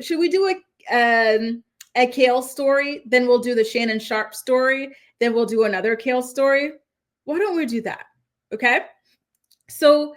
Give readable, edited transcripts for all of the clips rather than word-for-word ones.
should we do a Kail story? Then we'll do the Shannon Sharpe story. Then we'll do another Kail story. Why don't we do that? Okay. So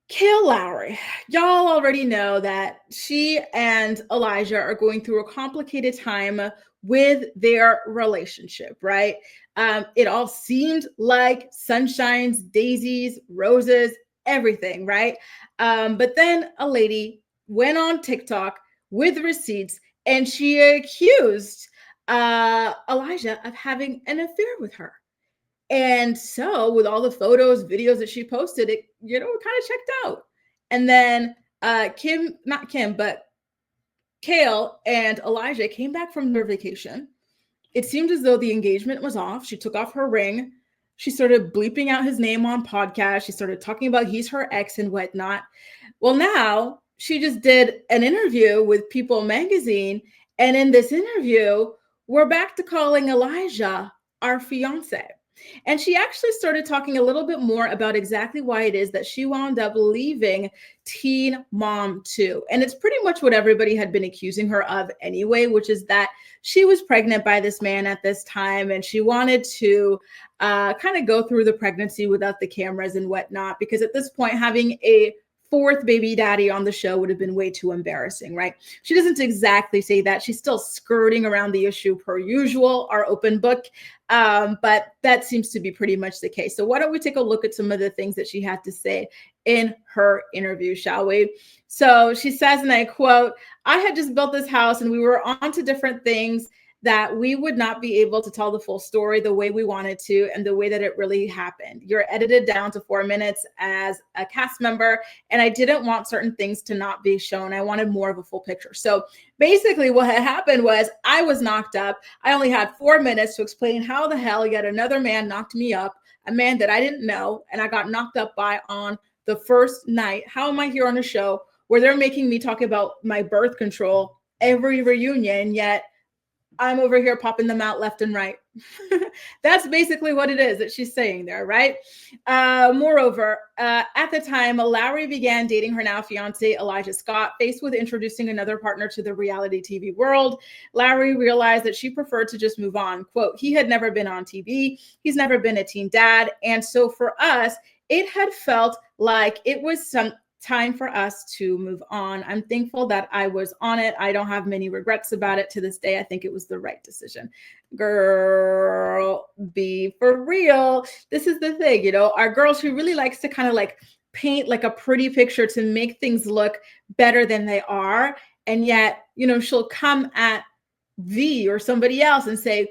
Kail Lowry, y'all already know that she and Elijah are going through a complicated time with their relationship, right? It all seemed like sunshines, daisies, roses, everything, right? But then a lady went on TikTok with receipts and she accused Elijah of having an affair with her. And so, with all the photos, videos that she posted, it kind of checked out. And then not Kim, but Kail and Elijah came back from their vacation. It seemed as though the engagement was off. She took off her ring. She started bleeping out his name on podcasts. She started talking about he's her ex and whatnot. Well, now she just did an interview with People magazine. And in this interview, we're back to calling Elijah our fiance. And she actually started talking a little bit more about exactly why it is that she wound up leaving Teen Mom 2. And it's pretty much what everybody had been accusing her of anyway, which is that she was pregnant by this man at this time and she wanted to kind of go through the pregnancy without the cameras and whatnot, because at this point, having a fourth baby daddy on the show would have been way too embarrassing, right? She doesn't exactly say that. She's still skirting around the issue per usual, our open book. But that seems to be pretty much the case. So why don't we take a look at some of the things that she had to say in her interview, shall we? So she says, and I quote, "I had just built this house and we were on to different things that we would not be able to tell the full story the way we wanted to and the way that it really happened. You're edited down to 4 minutes as a cast member, and I didn't want certain things to not be shown. I wanted more of a full picture." So basically what had happened was I was knocked up. I only had 4 minutes to explain how the hell yet another man knocked me up, a man that I didn't know, and I got knocked up by on the first night. How am I here on a show where they're making me talk about my birth control every reunion, yet I'm over here popping them out left and right? That's basically what it is that she's saying there, right? Moreover, at the time, Lowry began dating her now fiance, Elijah Scott. Faced with introducing another partner to the reality TV world, Lowry realized that she preferred to just move on. Quote, "He had never been on TV. He's never been a teen dad. And so for us, it had felt like it was some time for us to move on. I'm thankful that I was on it. I don't have many regrets about it to this day. I think it was the right decision." Girl, be for real. This is the thing, our girl, she really likes to kind of like paint like a pretty picture to make things look better than they are. And yet, she'll come at V or somebody else and say,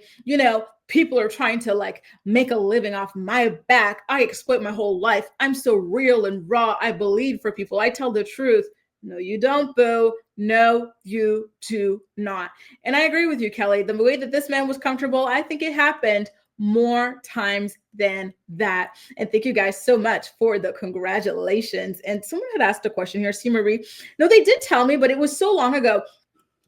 people are trying to like make a living off my back. I exploit my whole life. I'm so real and raw. I bleed for people. I tell the truth. No, you don't, boo. No, you do not. And I agree with you, Kelly. The way that this man was comfortable, I think it happened more times than that. And thank you guys so much for the congratulations. And someone had asked a question here, C. Marie. No, they did tell me, but it was so long ago.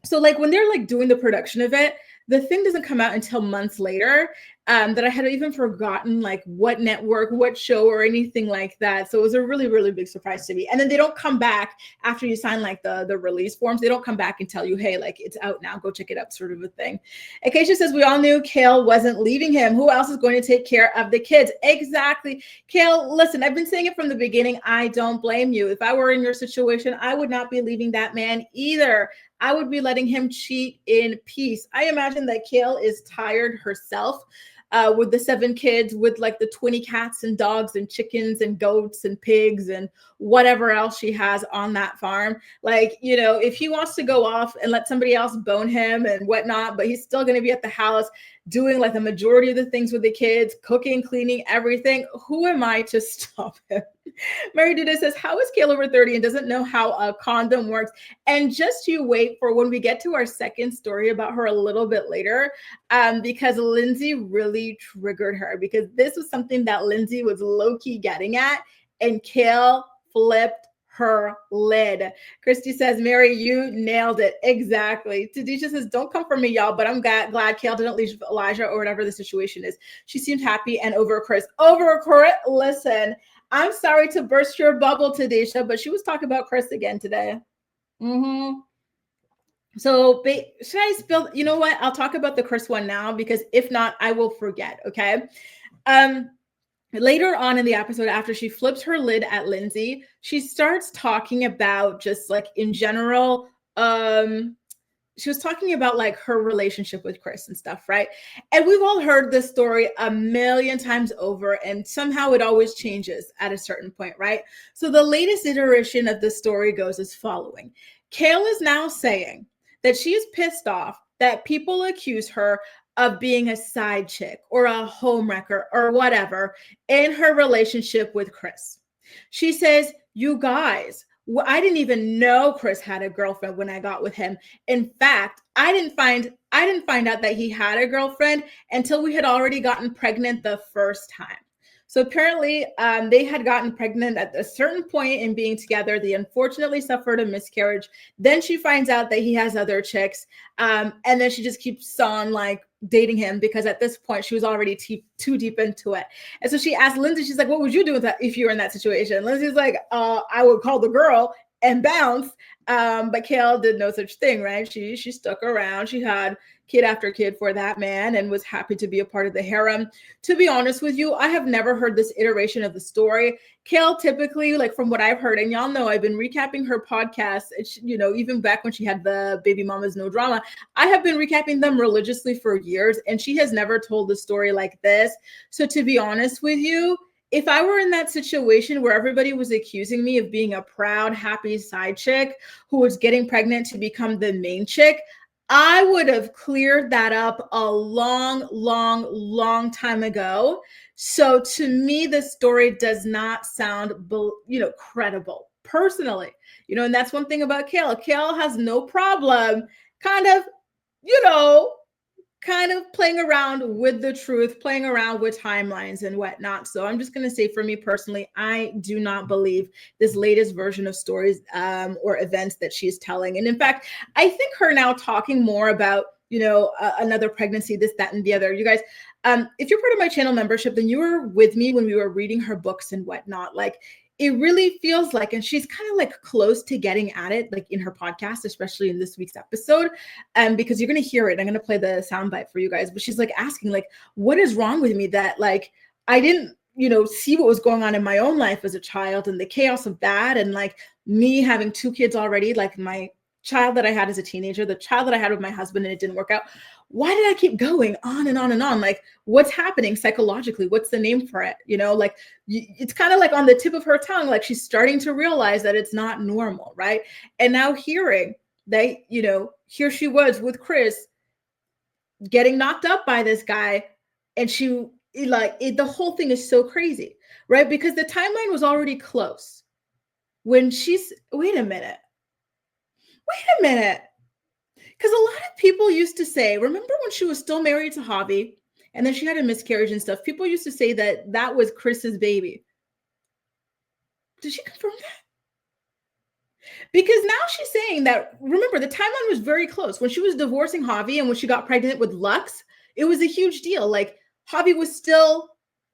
So like when they're like doing the production of it, the thing doesn't come out until months later, that I had even forgotten like what network, what show or anything like that. So it was a really, really big surprise to me. And then they don't come back after you sign like the release forms. They don't come back and tell you, hey, like it's out now, go check it out, sort of a thing. Acacia says, "We all knew Kail wasn't leaving him. Who else is going to take care of the kids?" Exactly. Kail, listen, I've been saying it from the beginning. I don't blame you. If I were in your situation, I would not be leaving that man either. I would be letting him cheat in peace. I imagine that Kail is tired herself with the 7 kids, with like the 20 cats and dogs and chickens and goats and pigs and whatever else she has on that farm. Like, if he wants to go off and let somebody else bone him and whatnot, but he's still going to be at the house doing like the majority of the things with the kids, cooking, cleaning, everything, who am I to stop him? Mary Duda says, "How is Kail over 30 and doesn't know how a condom works?" And just you wait for when we get to our second story about her a little bit later, because Lindsay really triggered her, because this was something that Lindsay was low-key getting at, and Kail flipped her lid. Christy says, "Mary, you nailed it." Exactly. Tadisha says, "Don't come for me, y'all, but I'm glad Kail didn't leave Elijah or whatever the situation is. She seemed happy and over Chris." Over Chris? Listen, I'm sorry to burst your bubble, Tadisha, but she was talking about Chris again today. So should I spill? You know what? I'll talk about the Chris one now, because if not, I will forget. Okay. Um, Later on in the episode, after she flips her lid at Lindsay, she starts talking about just like in general, she was talking about like her relationship with Chris and stuff, right? And we've all heard this story a million times over, and somehow it always changes at a certain point, right? So the latest iteration of the story goes as following. Kail is now saying that she is pissed off that people accuse her of being a side chick or a homewrecker or whatever in her relationship with Chris. She says, "You guys, I didn't even know Chris had a girlfriend when I got with him. In fact, I didn't find out that he had a girlfriend until we had already gotten pregnant the first time." So apparently, they had gotten pregnant at a certain point in being together. They unfortunately suffered a miscarriage. Then she finds out that he has other chicks, and then she just keeps on like dating him, because at this point she was already too deep into it. And so she asked Lindsay, she's like, "What would you do with that if you were in that situation?" Lindsay's like, "I would call the girl and bounce." But Kail did no such thing, right? She stuck around. She had kid after kid for that man and was happy to be a part of the harem. To be honest with you, I have never heard this iteration of the story. Kail typically, like from what I've heard, and y'all know I've been recapping her podcast, even back when she had the Baby Mamas No Drama, I have been recapping them religiously for years, and she has never told the story like this. So to be honest with you, if I were in that situation where everybody was accusing me of being a proud, happy side chick who was getting pregnant to become the main chick, I would have cleared that up a long, long, long time ago. So to me, the story does not sound, credible personally. And that's one thing about Kail. Kail has no problem kind of, you know, playing around with the truth, playing around with timelines and whatnot. So I'm just going to say, for me personally, I do not believe this latest version of stories or events that she's telling. And in fact, I think her now talking more about, another pregnancy, this, that, and the other. You guys, if you're part of my channel membership, then you were with me when we were reading her books and whatnot. Like, it really feels like, and she's kind of like close to getting at it, like in her podcast, especially in this week's episode, because you're going to hear it. I'm going to play the soundbite for you guys, but she's like asking, like, what is wrong with me that like I didn't, see what was going on in my own life as a child and the chaos of that, and like me having two kids already, like my child that I had as a teenager, the child that I had with my husband, and it didn't work out. Why did I keep going on and on and on? Like, what's happening psychologically? What's the name for it? Like it's kind of like on the tip of her tongue, like she's starting to realize that it's not normal, right? And now hearing that, here she was with Chris getting knocked up by this guy, and the whole thing is so crazy, right? Because the timeline was already close when wait a minute. Because a lot of people used to say, remember when she was still married to Javi and then she had a miscarriage and stuff, people used to say that that was Chris's baby. Did she confirm that? Because now she's saying that, remember, the timeline was very close. When she was divorcing Javi and when she got pregnant with Lux, it was a huge deal. Like, Javi was still,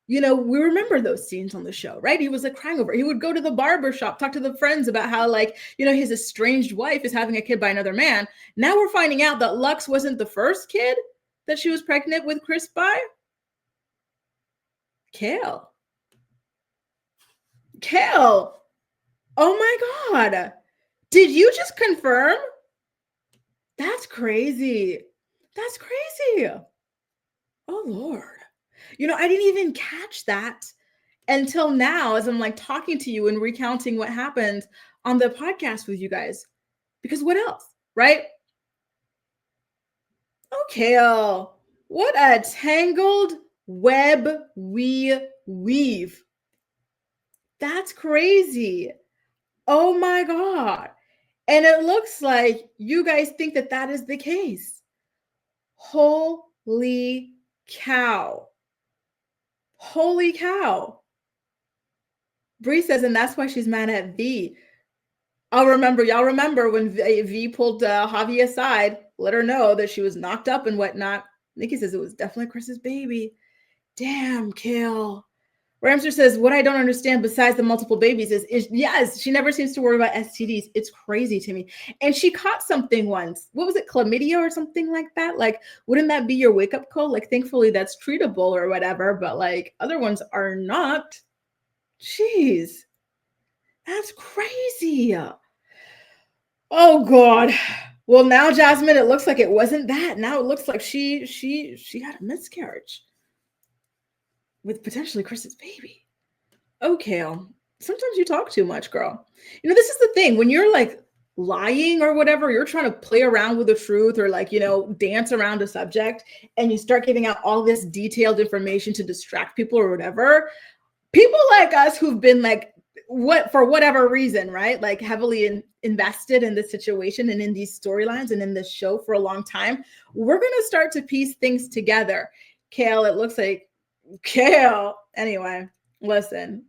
we remember those scenes on the show, right? He was like crying over it. He would go to the barber shop, talk to the friends about how, like, his estranged wife is having a kid by another man. Now we're finding out that Lux wasn't the first kid that she was pregnant with Chris by. Kail. Oh my God. Did you just confirm? That's crazy. Oh Lord. I didn't even catch that until now, as I'm like talking to you and recounting what happened on the podcast with you guys. Because what else, right? Okay, what a tangled web we weave. That's crazy. Oh my God. And it looks like you guys think that that is the case. Holy cow. Holy cow. Bree says, and that's why she's mad at V. Y'all remember when V pulled Javi aside, let her know that she was knocked up and whatnot. Nikki says it was definitely Chris's baby. Damn, Kail. Ramser says, what I don't understand besides the multiple babies is yes, she never seems to worry about STDs. It's crazy to me. And she caught something once. What was it? Chlamydia or something like that? Like, wouldn't that be your wake up call? Like, thankfully that's treatable or whatever, but like other ones are not. Jeez, that's crazy. Oh God. Well, now Jasmine, it looks like it wasn't that. Now it looks like she had a miscarriage with potentially Chris's baby. Oh, Kail, sometimes you talk too much, girl. You know, this is the thing. When you're like lying or whatever, you're trying to play around with the truth or like, you know, dance around a subject and you start giving out all this detailed information to distract people or whatever. People like us who've been like, what for whatever reason, right? Like heavily invested in this situation and in these storylines and in this show for a long time, we're going to start to piece things together. Kail, it looks like Kail. Anyway, listen.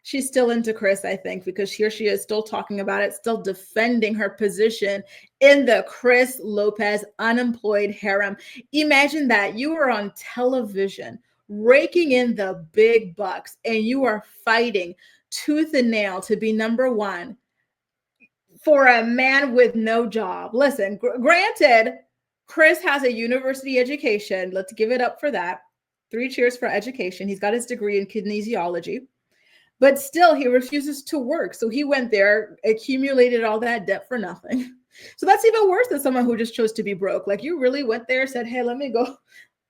She's still into Chris, I think, because here she is still talking about it, still defending her position in the Chris Lopez unemployed harem. Imagine that you are on television raking in the big bucks and you are fighting tooth and nail to be number one for a man with no job. Listen, granted, Chris has a university education. Let's give it up for that. 3 cheers for education. He's got his degree in kinesiology, but still he refuses to work. So he went there, accumulated all that debt for nothing. So that's even worse than someone who just chose to be broke. Like you really went there, said, hey, let me go.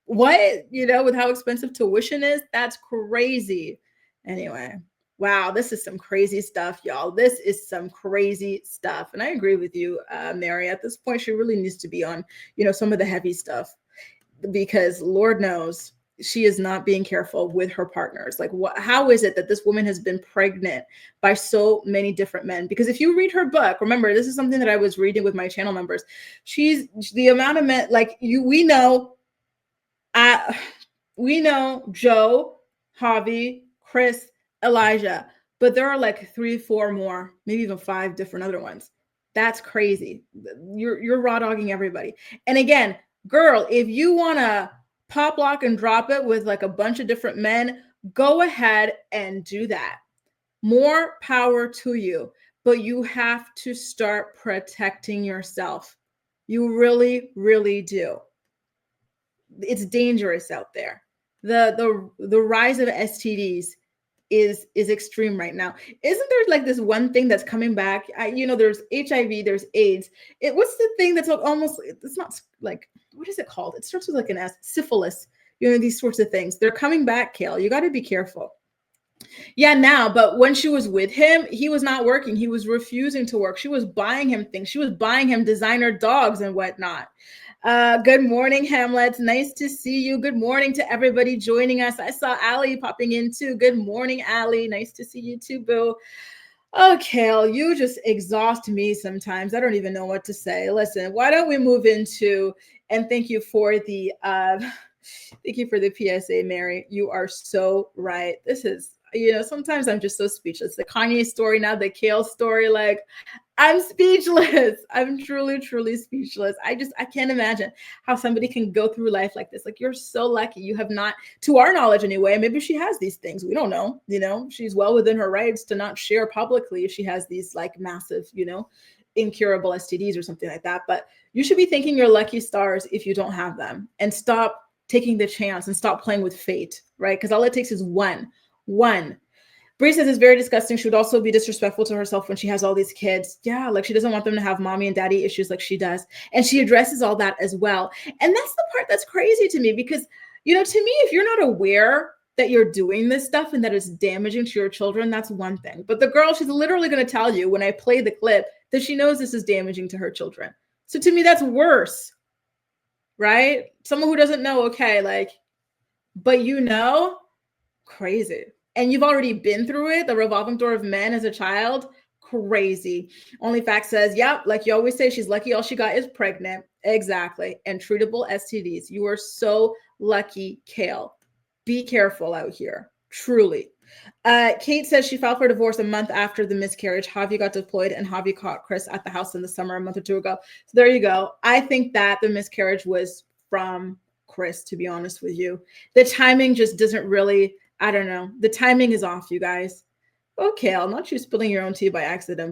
What? You know, with how expensive tuition is, that's crazy. Anyway, wow, this is some crazy stuff, y'all. This is some crazy stuff. And I agree with you, Mary. At this point, she really needs to be on, you know, some of the heavy stuff because Lord knows she is not being careful with her partners. Like, how is it that this woman has been pregnant by so many different men? Because if you read her book, remember, this is something that I was reading with my channel members. She's the amount of men, like we know Joe, Javi, Chris, Elijah, but there are like 3, 4 more, maybe even 5 different other ones. That's crazy. You're raw dogging everybody. And again, girl, if you want to pop, lock, and drop it with like a bunch of different men, go ahead and do that. More power to you, but you have to start protecting yourself. You really, really do. It's dangerous out there. The rise of STDs is extreme right now. Isn't there like this one thing that's coming back? There's HIV, there's AIDS. What's the thing that's almost, it's not like, what is it called? It starts with like an S, syphilis. These sorts of things. They're coming back, Kail. You got to be careful. Yeah, now, but when she was with him, he was not working. He was refusing to work. She was buying him things. She was buying him designer dogs and whatnot. Good morning, Hamlets. Nice to see you. Good morning to everybody joining us. I saw Allie popping in too. Good morning, Allie. Nice to see you too, boo. Oh, Kail, you just exhaust me sometimes. I don't even know what to say. Listen, why don't we move into, and thank you for the PSA, Mary. You are so right. This is, sometimes I'm just so speechless. The Kanye story, now the Kail story, like I'm speechless. I'm truly, truly speechless. I can't imagine how somebody can go through life like this. Like, you're so lucky. You have not, to our knowledge anyway, maybe she has these things. We don't know, she's well within her rights to not share publicly if she has these like massive, incurable STDs or something like that. But you should be thanking your lucky stars if you don't have them, and stop taking the chance and stop playing with fate, right? Because all it takes is one. Bree says it's very disgusting. She would also be disrespectful to herself when she has all these kids. Yeah, like she doesn't want them to have mommy and daddy issues like she does. And she addresses all that as well. And that's the part that's crazy to me because, to me, if you're not aware that you're doing this stuff and that it's damaging to your children, that's one thing. But the girl, she's literally going to tell you when I play the clip that she knows this is damaging to her children. So to me, that's worse, right? Someone who doesn't know, okay, like, but crazy. And you've already been through it, the revolving door of men as a child, crazy. Only Fact says, yep, like you always say, she's lucky all she got is pregnant. Exactly. And treatable STDs. You are so lucky, Kail. Be careful out here, truly. Kate says she filed for divorce a month after the miscarriage. Javi got deployed and Javi caught Chris at the house in the summer a month or 2 ago. So there you go. I think that the miscarriage was from Chris, to be honest with you. The timing just doesn't really I don't know. The timing is off, you guys. Okay, not you spilling your own tea by accident.